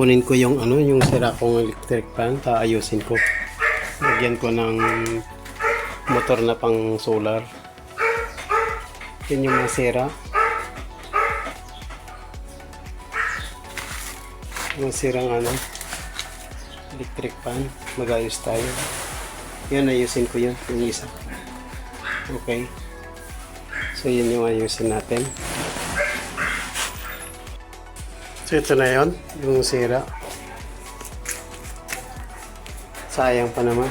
Kunin ko yung yung sira kong electric fan, taayusin ko. Lagyan ko ng motor na pang solar. Yun yung masira. Masirang electric fan. Mag-ayos tayo. Yan, ayusin ko yun, yung isa. Okay. So yun yung ayusin natin. So ito na yun, yung sira. Sayang pa naman.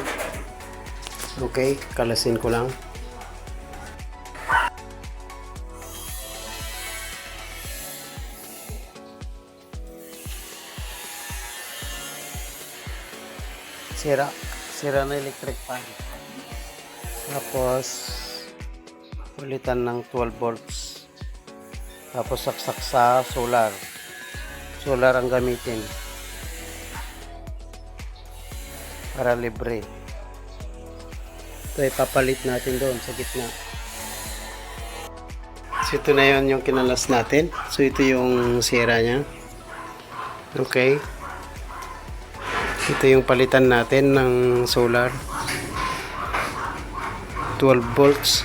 Okay, kalasin ko lang. Sira na electric fan. Tapos ulitan ng 12 volts. Tapos saksak sa solar. Solar ang gamitin para libre. Ito ipapalit natin doon sa gitna. So ito na yun yung kinalas natin. So ito yung sira nya. Okay. Ito yung palitan natin ng solar. 12 volts.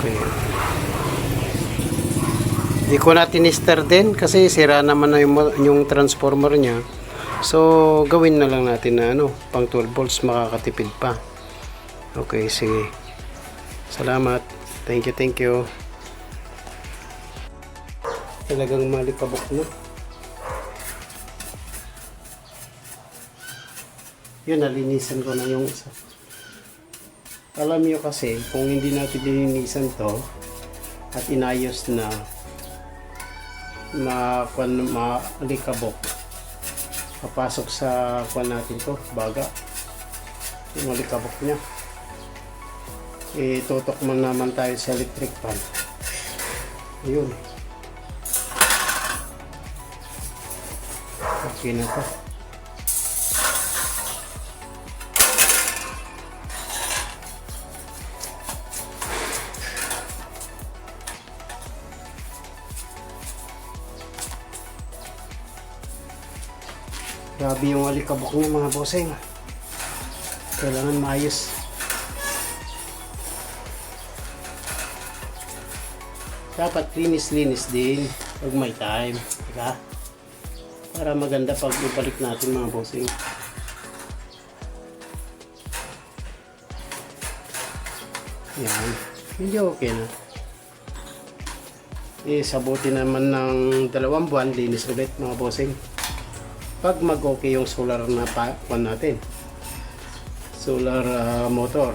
Okay. Di ko na tinister din kasi sira naman na yung transformer nya. So gawin na lang natin na pang 12 volts, makakatipid pa. Okay, sige. Salamat. Thank you. Talagang malikabok na. Yun, nalinisan ko na yung isa. Alam nyo kasi, kung hindi natin linisan to at inayos na malikabok, papasok sa kwan natin to, baga, yung malikabok nya. Tutok man naman tayo sa electric fan. Ayun. Okay na to. Grabe yung alikabok niya mga bossing. Kailangan maayos. Dapat linis-linis din pag may time. Diba? Para maganda pag ibalik natin mga bossing. Yan. Hindi okay na. Sabuti naman ng 2 buwan, linis ulit mga bossing. Pag mag-okay yung solar na pan natin, solar motor.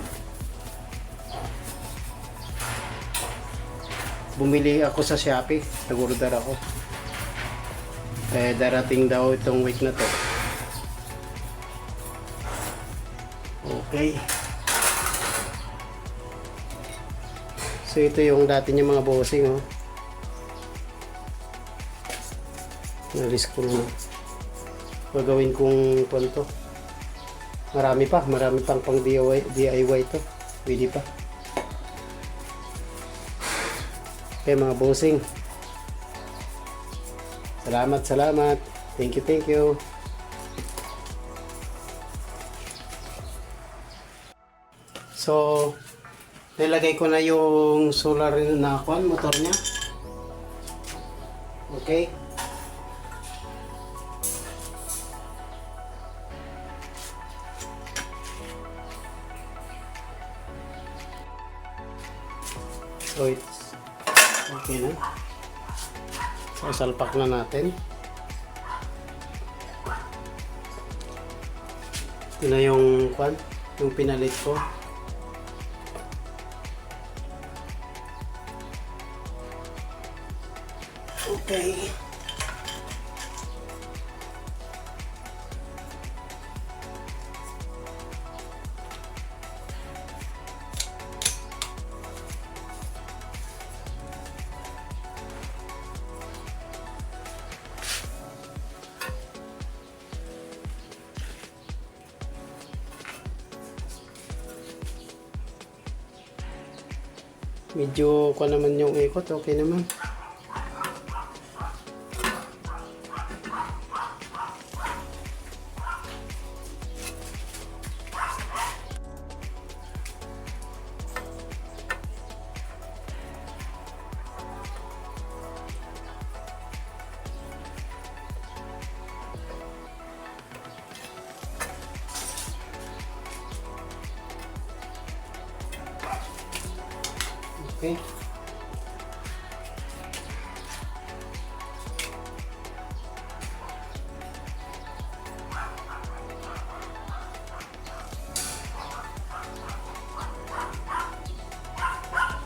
Bumili ako sa Shopee, nag-order ako. Darating daw itong week na to. Okay. So ito yung dati niya mga bossing, oh. Nalis ko na. Gagawin kong to. Marami pang DIY to. Pwede pa. Okay mga bossing. Salamat. Thank you. So, nilagay ko na yung solar na motor niya. Okay. So it's okay na. So salpak na natin. Ito na yung pinalit ko. Okay. Medyo ko naman yung ikot, okay naman. Okay.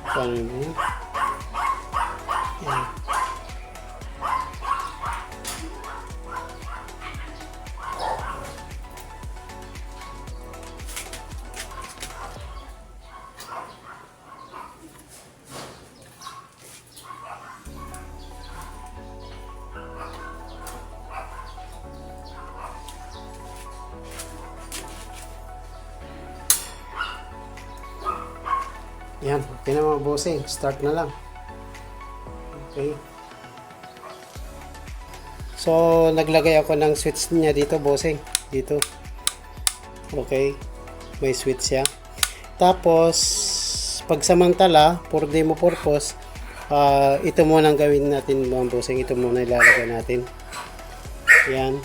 Paano yun? Yan. Yan, okay na mga bossing. Start na lang. Okay. So, naglagay ako ng switch niya dito, bossing. Dito. Okay. May switch siya. Tapos, pagsamantala, for demo purpose, ito muna ang gawin natin, mga bossing. Ito muna ilalagay natin. Yan.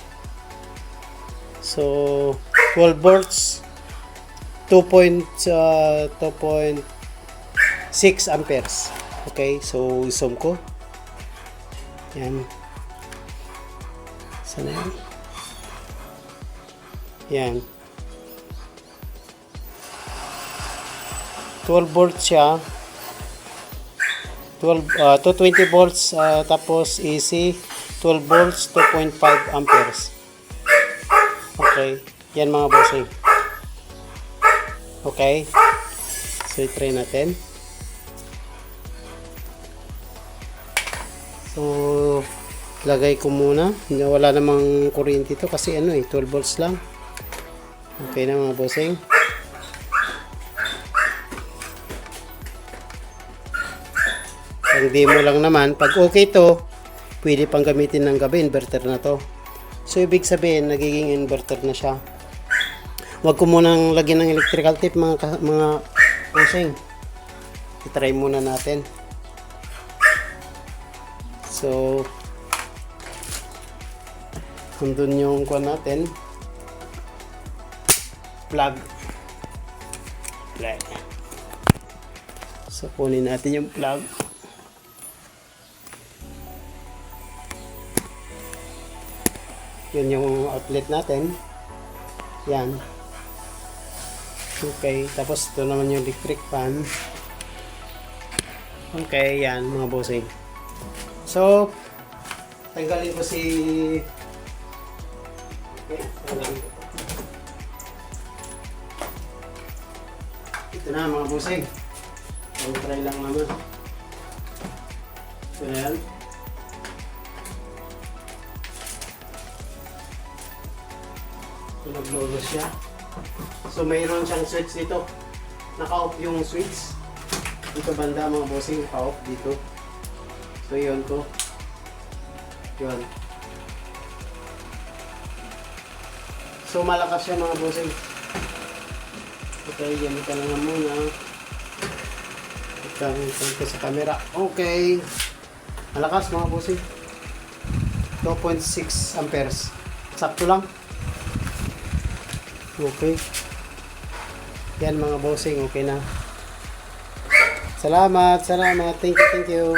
So, 12 volts, 2.6 amperes. Okay, so zoom ko. Yan. Sana yan. Yan. 12 volts siya. 220 volts, tapos AC 12 volts, 2.5 amperes. Okay, yan mga bossing. Okay, so i-try natin. So, lagay ko muna. Wala namang kuryente ito kasi 12 volts lang. Okay na mga bossing. Pang demo lang naman. Pag okay to, pwede pang gamitin ng gabi. Inverter na to. So, ibig sabihin, nagiging inverter na siya. Huwag ko munang lagyan ng electrical tape mga bossing. I-try muna natin. So, nandun yung kuha natin. Plug. So, kunin natin yung plug. Yun yung outlet natin. Yan. Okay. Tapos, ito naman yung electric fan. Okay. Yan, mga bossing. So, tanggalin ko si... Okay, tanggalin ko. Ito na mga bossing. Try lang naman. Ito na yan. Ito nag-logo siya. So, mayroon siyang switch dito. Naka-off yung switch. Dito banda mga bossing, naka-off dito. So, yun ko. Yun. So, malakas siya mga bossing. Okay, gamitan lang muna. Gamitan ko sa camera. Okay. Malakas mga bossing. 2.6 amperes. Sakto lang. Okay. Yan mga bossing. Okay na. Salamat. Thank you.